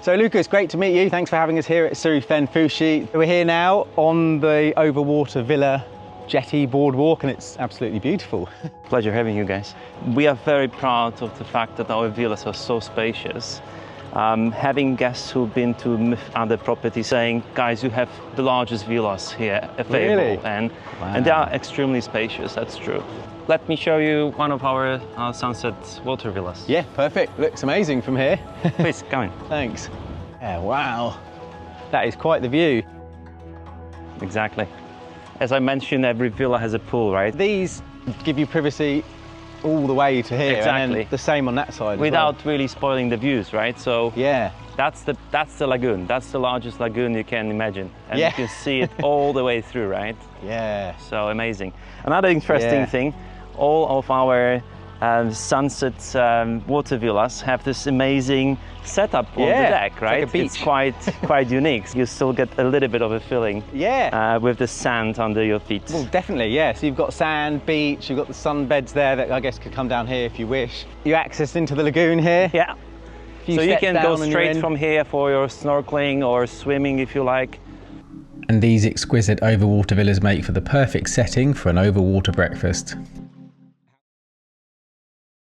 So Lucas, great to meet you. Thanks for having us here at Sirru Fen Fushi. We're here now on the Overwater Villa jetty boardwalk and it's absolutely beautiful. Pleasure having you guys. We are very proud of the fact that our villas are so spacious. Having guests who've been to other properties saying, guys, you have the largest villas here available. Really? And Wow. they are extremely spacious, that's true. Let me show you one of our sunset water villas. Yeah, perfect. Looks amazing from here. Please, come in. Thanks. Yeah, wow. That is quite the view. Exactly. As I mentioned, every villa has a pool, right? These give you privacy all the way to here. Exactly. And then the same on that side Without as well. really spoiling the views, right? So Yeah. that's the lagoon. That's the largest lagoon you can imagine. And Yeah. you can see it all the way through, right? Yeah. So amazing. Another interesting Yeah. thing, all of our sunset water villas have this amazing setup on the deck, right? It's like a beach. It's quite unique. You still get a little bit of a feeling with the sand under your feet. Well, definitely, yeah. So you've got sand, beach, you've got the sunbeds there that I guess could come down here if you wish. You access into the lagoon here. Yeah. So you can go straight from here. here for your snorkeling or swimming if you like. And these exquisite overwater villas make for the perfect setting for an overwater breakfast.